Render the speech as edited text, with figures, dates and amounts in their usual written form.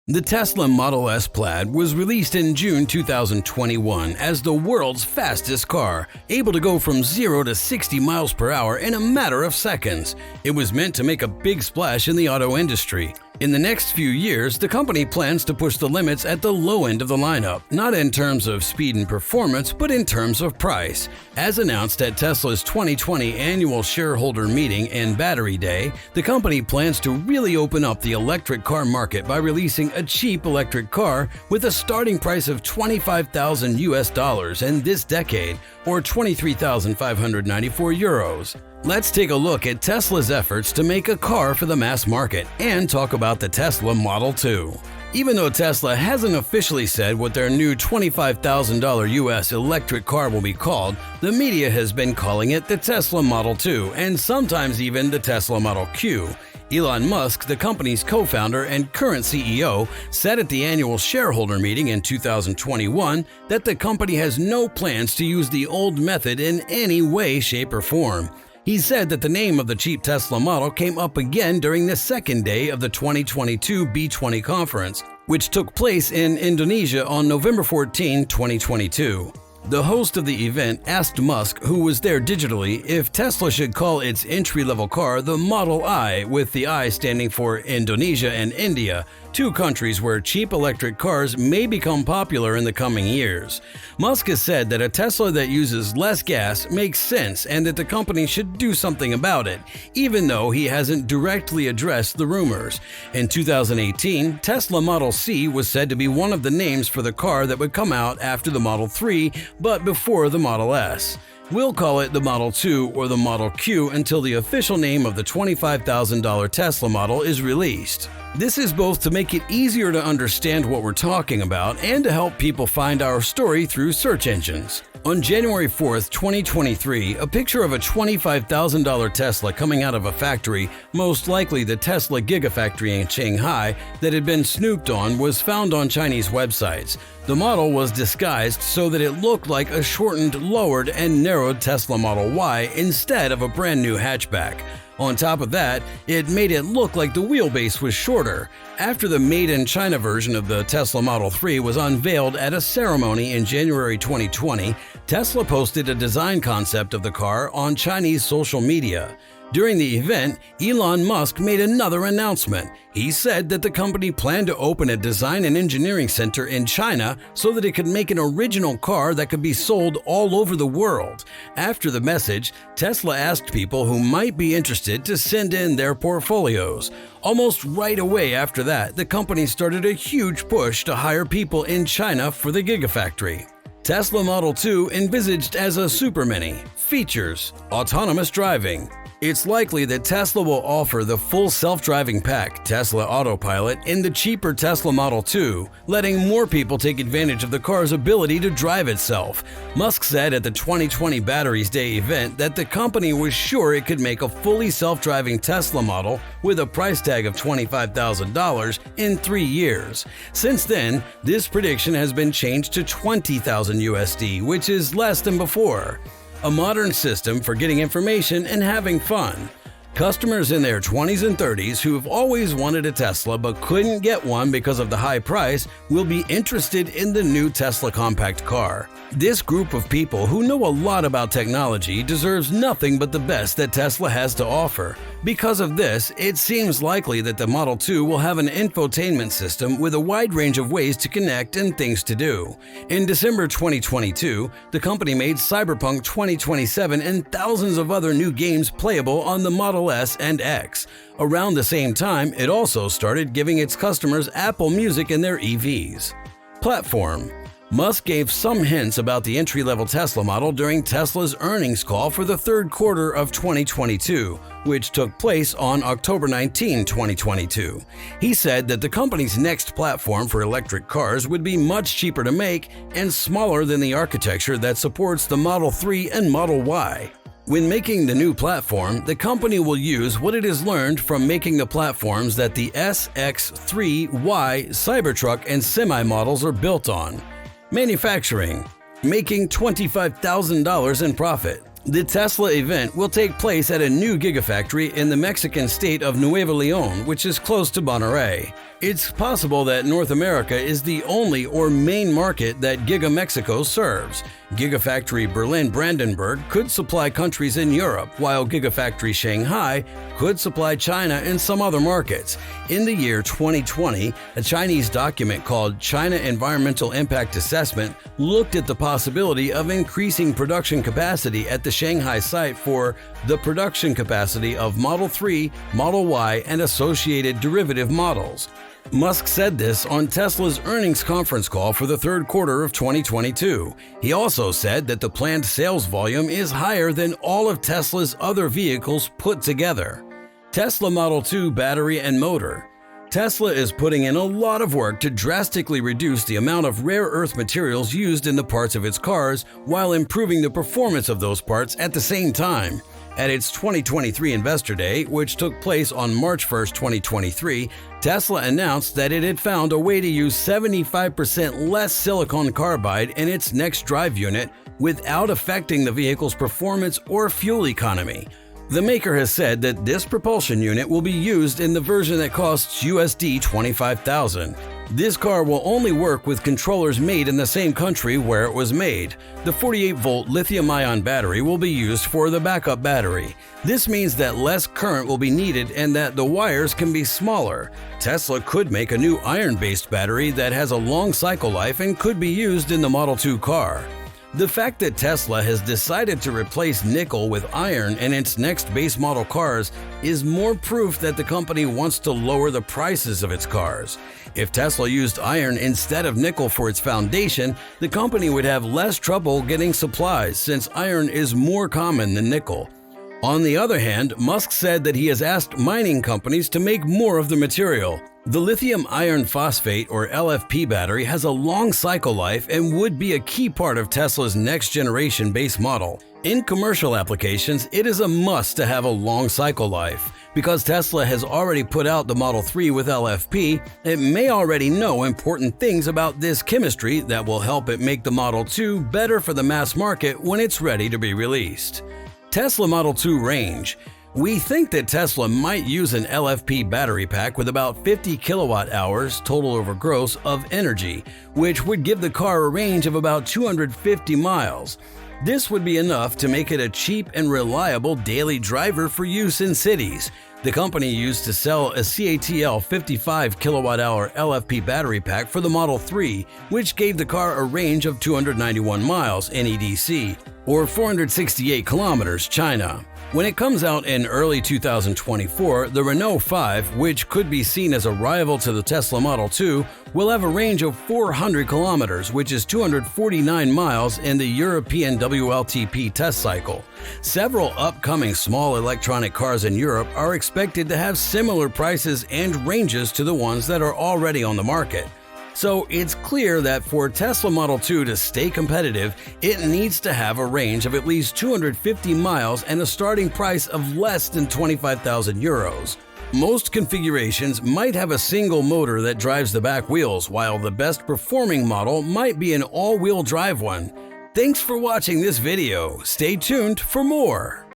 The Tesla Model S Plaid was released in June 2021 as the world's fastest car, able to go from 0 to 60 miles per hour in a matter of seconds. It was meant to make a big splash in the auto industry. In the next few years, the company plans to push the limits at the low end of the lineup, not in terms of speed and performance, but in terms of price. As announced at Tesla's 2020 annual shareholder meeting and Battery Day, the company plans to really open up the electric car market by releasing a cheap electric car with a starting price of $25,000 in this decade, or 23,594 euros. Let's take a look at Tesla's efforts to make a car for the mass market and talk about the Tesla Model 2. Even though Tesla hasn't officially said what their new $25,000 US electric car will be called, the media has been calling it the Tesla Model 2 and sometimes even the Tesla Model Q. Elon Musk, the company's co-founder and current CEO, said at the annual shareholder meeting in 2021 that the company has no plans to use the old method in any way, shape, or form. He said that the name of the cheap Tesla model came up again during the second day of the 2022 B20 conference, which took place in Indonesia on November 14, 2022. The host of the event asked Musk, who was there digitally, if Tesla should call its entry-level car the Model I, with the I standing for Indonesia and India, two countries where cheap electric cars may become popular in the coming years. Musk has said that a Tesla that uses less gas makes sense and that the company should do something about it, even though he hasn't directly addressed the rumors. In 2018, Tesla Model C was said to be one of the names for the car that would come out after the Model 3, but before the Model S. We'll call it the Model 2 or the Model Q until the official name of the $25,000 Tesla model is released. This is both to make it easier to understand what we're talking about and to help people find our story through search engines. On January 4, 2023, a picture of a $25,000 Tesla coming out of a factory, most likely the Tesla Gigafactory in Shanghai, that had been snooped on was found on Chinese websites. The model was disguised so that it looked like a shortened, lowered, and narrowed Tesla Model Y instead of a brand new hatchback. On top of that, it made it look like the wheelbase was shorter. After the made-in-China version of the Tesla Model 3 was unveiled at a ceremony in January 2020, Tesla posted a design concept of the car on Chinese social media. During the event, Elon Musk made another announcement. He said that the company planned to open a design and engineering center in China so that it could make an original car that could be sold all over the world. After the message, Tesla asked people who might be interested to send in their portfolios. Almost right away after that, the company started a huge push to hire people in China for the Gigafactory. Tesla Model 2 envisaged as a super mini. Features: autonomous driving. It's likely that Tesla will offer the full self-driving pack, Tesla Autopilot, in the cheaper Tesla Model 2, letting more people take advantage of the car's ability to drive itself. Musk said at the 2020 Battery Day event that the company was sure it could make a fully self-driving Tesla model with a price tag of $25,000 in 3 years. Since then, this prediction has been changed to $20,000 USD, which is less than before. A modern system for getting information and having fun. Customers in their 20s and 30s who have always wanted a Tesla but couldn't get one because of the high price will be interested in the new Tesla compact car. This group of people who know a lot about technology deserves nothing but the best that Tesla has to offer. Because of this, it seems likely that the Model 2 will have an infotainment system with a wide range of ways to connect and things to do. In December 2022, the company made Cyberpunk 2027 and thousands of other new games playable on the Model S and X. Around the same time, it also started giving its customers Apple Music in their EVs. Platform. Musk gave some hints about the entry-level Tesla model during Tesla's earnings call for the third quarter of 2022, which took place on October 19, 2022. He said that the company's next platform for electric cars would be much cheaper to make and smaller than the architecture that supports the Model 3 and Model Y. When making the new platform, the company will use what it has learned from making the platforms that the S, X, 3, Y, Cybertruck, and Semi models are built on. Manufacturing. Making $25,000 in profit. The Tesla event will take place at a new Gigafactory in the Mexican state of Nuevo León, which is close to Monterrey. It's possible that North America is the only or main market that Giga Mexico serves. Gigafactory Berlin-Brandenburg could supply countries in Europe, while Gigafactory Shanghai could supply China and some other markets. In the year 2020, a Chinese document called China Environmental Impact Assessment looked at the possibility of increasing production capacity at the Shanghai site for the production capacity of Model 3, Model Y, and associated derivative models. Musk said this on Tesla's earnings conference call for the third quarter of 2022. He also said that the planned sales volume is higher than all of Tesla's other vehicles put together. Tesla Model 2 battery and motor. Tesla is putting in a lot of work to drastically reduce the amount of rare earth materials used in the parts of its cars while improving the performance of those parts at the same time. At its 2023 Investor Day, which took place on March 1, 2023, Tesla announced that it had found a way to use 75% less silicon carbide in its next drive unit without affecting the vehicle's performance or fuel economy. The maker has said that this propulsion unit will be used in the version that costs USD $25,000. This car will only work with controllers made in the same country where it was made. The 48-volt lithium-ion battery will be used for the backup battery. This means that less current will be needed and that the wires can be smaller. Tesla could make a new iron-based battery that has a long cycle life and could be used in the Model 2 car. The fact that Tesla has decided to replace nickel with iron in its next base model cars is more proof that the company wants to lower the prices of its cars. If Tesla used iron instead of nickel for its foundation, the company would have less trouble getting supplies since iron is more common than nickel. On the other hand, Musk said that he has asked mining companies to make more of the material. The lithium iron phosphate or LFP battery has a long cycle life and would be a key part of Tesla's next generation base model. In commercial applications, it is a must to have a long cycle life. Because Tesla has already put out the Model 3 with LFP, it may already know important things about this chemistry that will help it make the Model 2 better for the mass market when it's ready to be released. Tesla Model 2 range. We think that Tesla might use an LFP battery pack with about 50 kilowatt hours total over gross of energy, which would give the car a range of about 250 miles. This would be enough to make it a cheap and reliable daily driver for use in cities. The company used to sell a CATL 55 kilowatt-hour LFP battery pack for the Model 3, which gave the car a range of 291 miles NEDC, or 468 kilometers China. When it comes out in early 2024, the Renault 5, which could be seen as a rival to the Tesla Model 2, will have a range of 400 kilometers, which is 249 miles in the European WLTP test cycle. Several upcoming small electronic cars in Europe are expected to have similar prices and ranges to the ones that are already on the market. So it's clear that for Tesla Model 2 to stay competitive, it needs to have a range of at least 250 miles and a starting price of less than 25,000 euros. Most configurations might have a single motor that drives the back wheels, while the best performing model might be an all-wheel drive one. Thanks for watching this video. Stay tuned for more.